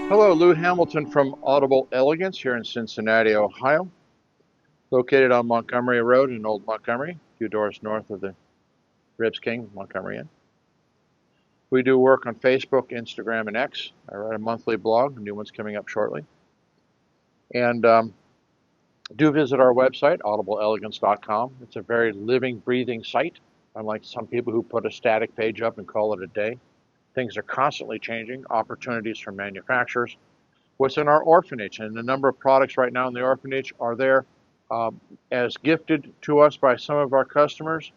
Hello, Lou Hamilton from Audible Elegance here in Cincinnati, Ohio, located on Montgomery Road in Old Montgomery, a few doors north of the Ribs King Montgomery Inn. We do work on Facebook, Instagram, and X. I write a monthly blog, a new one's coming up shortly. And do visit our website, audibleelegance.com. It's a very living, breathing site, unlike some people who put a static page up and call it a day. Things are constantly changing, opportunities from manufacturers, what's in our orphanage, and the number of products right now in the orphanage are there as gifted to us by some of our customers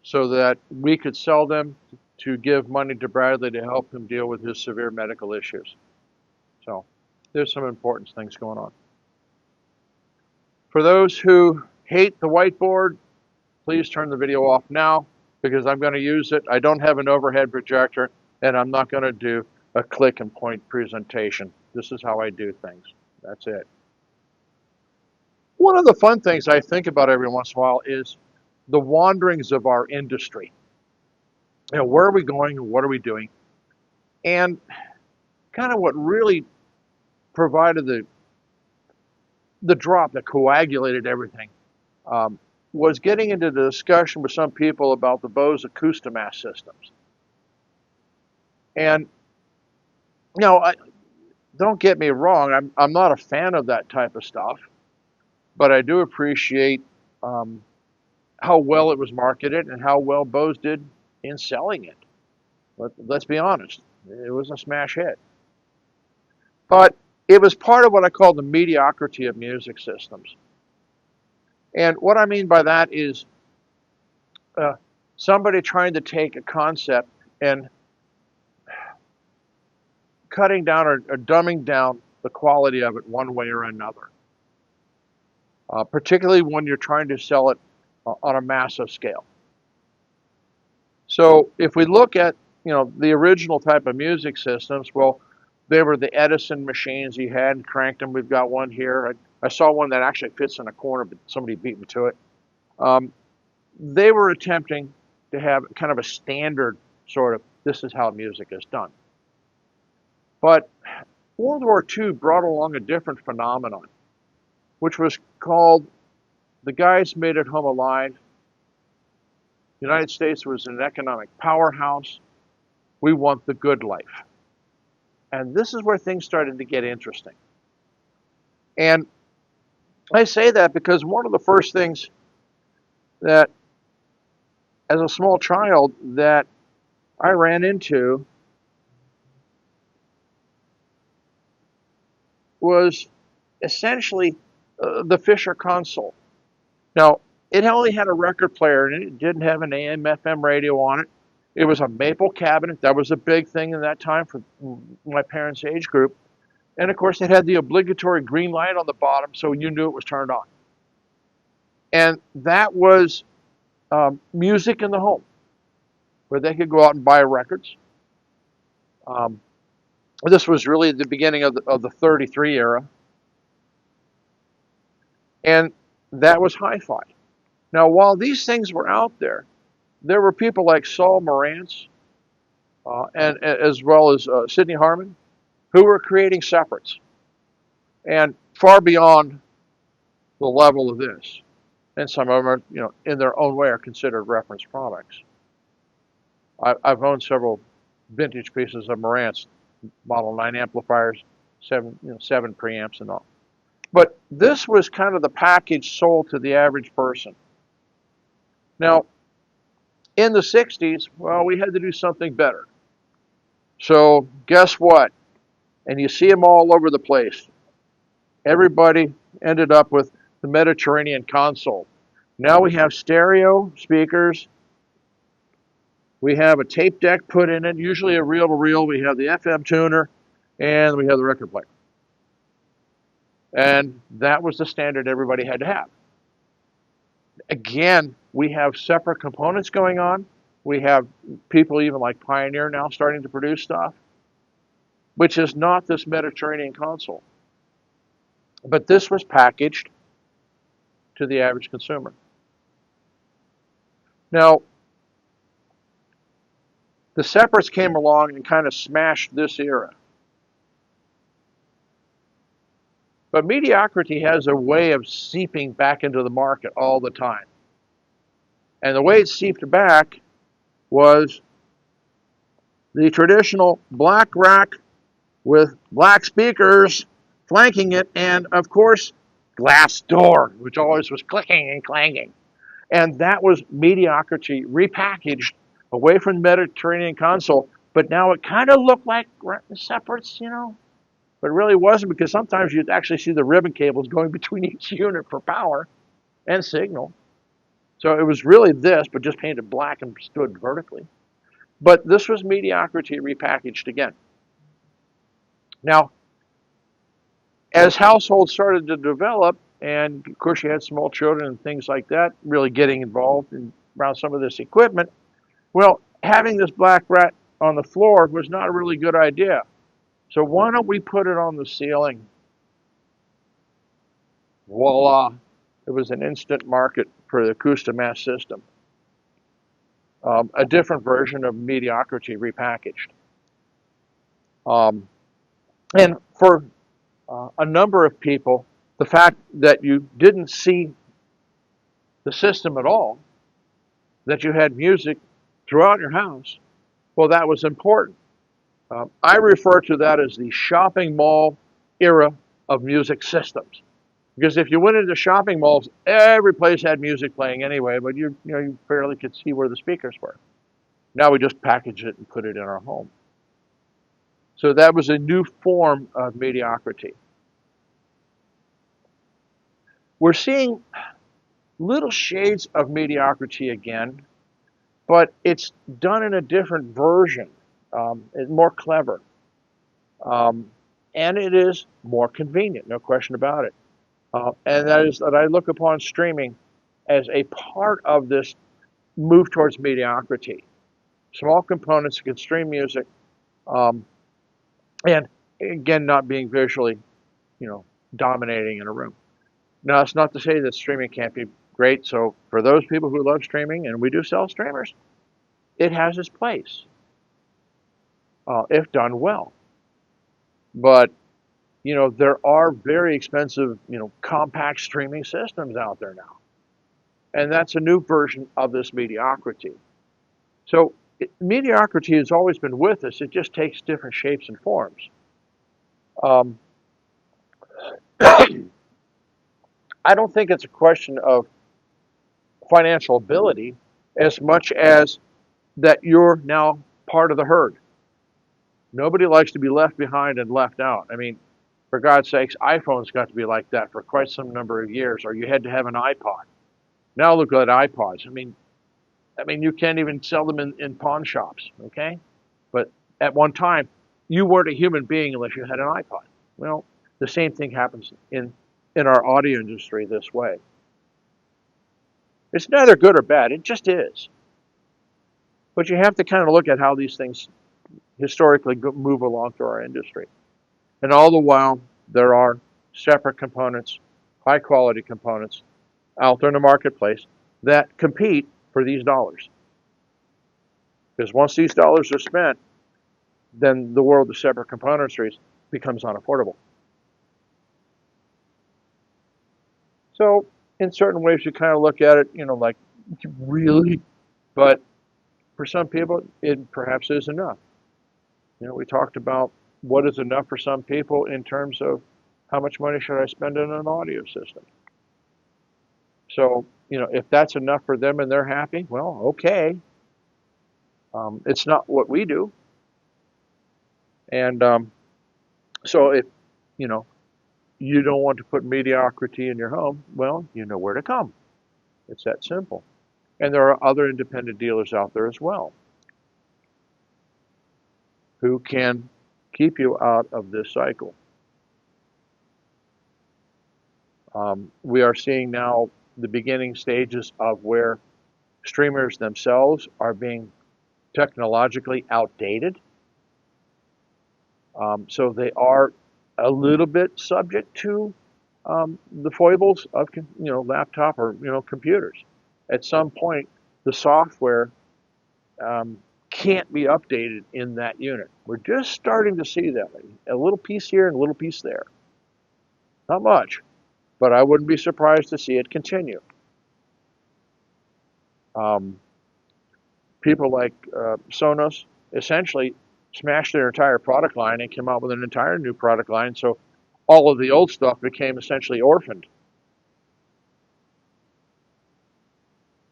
so that we could sell them to give money to Bradley to help him deal with his severe medical issues. So there's some important things going on. For those who hate the whiteboard, please turn the video off now because I'm going to use it. I don't have an overhead projector and I'm not going to do a click and point presentation. This is how I do things. That's it. One of the fun things I think about every once in a while is the wanderings of our industry. Where are we going and what are we doing? And kind of what really provided the drop that coagulated everything was getting into the discussion with some people about the Bose Acoustimass systems. And don't get me wrong, I'm not a fan of that type of stuff, but I do appreciate how well it was marketed and how well Bose did in selling it. Let's be honest, it was a smash hit. But it was part of what I call the mediocrity of music systems. And what I mean by that is somebody trying to take a concept and cutting down or dumbing down the quality of it one way or another, particularly when you're trying to sell it on a massive scale. So if we look at the original type of music systems, well, they were the Edison machines. You had and cranked them. We've got one here. I saw one that actually fits in a corner, but somebody beat me to it. They were attempting to have kind of a standard sort of, this is how music is done. But World War II brought along a different phenomenon, which was called the guys made it home alive. The United States was an economic powerhouse. We want the good life. And this is where things started to get interesting. And I say that because one of the first things that, as a small child, that I ran into was essentially the Fisher console. Now, it only had a record player in it. It didn't have an AM, FM radio on it. It was a maple cabinet. That was a big thing in that time for my parents' age group. And of course, it had the obligatory green light on the bottom, so you knew it was turned on. And that was music in the home, where they could go out and buy records. This was really the beginning of the 33 era. And that was hi-fi. Now, while these things were out there were people like Saul Morantz and as well as Sidney Harman who were creating separates and far beyond the level of this. And some of them are, in their own way are considered reference products. I've owned several vintage pieces of Morantz, Model 9 amplifiers, seven preamps and all. But this was kind of the package sold to the average person. Now, in the 60s, well, we had to do something better. So guess what? And you see them all over the place. Everybody ended up with the Mediterranean console. Now we have stereo speakers. We have a tape deck put in it, usually a reel-to-reel. We have the FM tuner, and we have the record player. And that was the standard everybody had to have. Again, we have separate components going on. We have people even like Pioneer now starting to produce stuff, which is not this Mediterranean console. But this was packaged to the average consumer. Now, the separates came along and kind of smashed this era. But mediocrity has a way of seeping back into the market all the time. And the way it seeped back was the traditional black rack with black speakers flanking it, and of course, glass door, which always was clicking and clanging. And that was mediocrity repackaged away from the Mediterranean console, but now it kind of looked like separates, but it really wasn't, because sometimes you'd actually see the ribbon cables going between each unit for power and signal. So it was really this, but just painted black and stood vertically. But this was mediocrity repackaged again. Now, as households started to develop, and of course you had small children and things like that really getting involved around some of this equipment, well, having this black rat on the floor was not a really good idea. So why don't we put it on the ceiling? Voila. It was an instant market for the Acoustimass system. A different version of mediocrity repackaged. And for a number of people, the fact that you didn't see the system at all, that you had music throughout your house, well, that was important. I refer to that as the shopping mall era of music systems. Because if you went into shopping malls, every place had music playing anyway, but you barely could see where the speakers were. Now we just package it and put it in our home. So that was a new form of mediocrity. We're seeing little shades of mediocrity again, but it's done in a different version. It's more clever. And it is more convenient, no question about it. And that is that I look upon streaming as a part of this move towards mediocrity. Small components that can stream music, and again, not being visually, dominating in a room. Now, it's not to say that streaming can't be great. So for those people who love streaming, and we do sell streamers, it has its place if done well. But there are very expensive, compact streaming systems out there now. And that's a new version of this mediocrity. So mediocrity has always been with us. It just takes different shapes and forms. I don't think it's a question of financial ability as much as that you're now part of the herd. Nobody likes to be left behind and left out. I mean, for God's sakes, iPhones got to be like that for quite some number of years, or you had to have an iPod. Now look at iPods. I mean, you can't even sell them in pawn shops, okay? But at one time, you weren't a human being unless you had an iPod. Well, the same thing happens in our audio industry this way. It's neither good or bad. It just is. But you have to kind of look at how these things historically move along through our industry. And all the while, there are separate components, high-quality components, out there in the marketplace that compete for these dollars. Because once these dollars are spent, then the world of separate componentries becomes unaffordable. So in certain ways, you kind of look at it, like, really? But for some people, it perhaps is enough. We talked about what is enough for some people in terms of how much money should I spend on an audio system. So, if that's enough for them and they're happy, well, okay. It's not what we do. And so if, you don't want to put mediocrity in your home, well, you know where to come. It's that simple. And there are other independent dealers out there as well who can keep you out of this cycle. We are seeing now the beginning stages of where streamers themselves are being technologically outdated. So they are a little bit subject to the foibles of laptop or computers. At some point, the software can't be updated in that unit. We're just starting to see that, a little piece here and a little piece there. Not much, but I wouldn't be surprised to see it continue. Um, People like Sonos essentially smashed their entire product line and came out with an entire new product line. So all of the old stuff became essentially orphaned.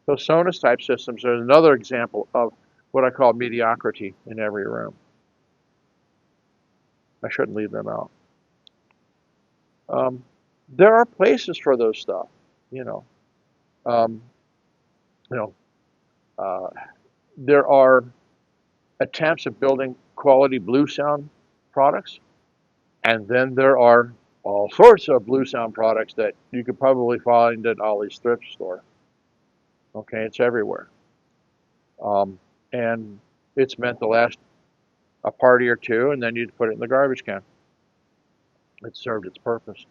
So Sonos type systems are another example of what I call mediocrity in every room. I shouldn't leave them out. Um, there are places for those stuff, you know. Um, you know, uh, there are attempts at building quality blue sound products, and then there are all sorts of blue sound products that you could probably find at Ollie's thrift store. Okay, it's everywhere, um, and it's meant to last a party or two, and then you'd put it in the garbage can. It served its purpose,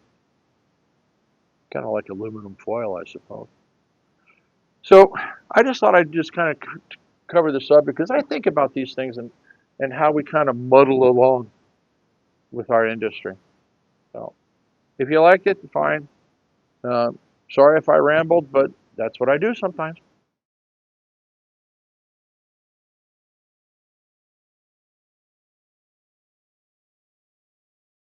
kind of like aluminum foil, I suppose. So I just thought I'd just kind of cover this up because I think about these things and how we kind of muddle along with our industry. So if you like it, fine. Uh, Sorry if I rambled, but that's what I do sometimes.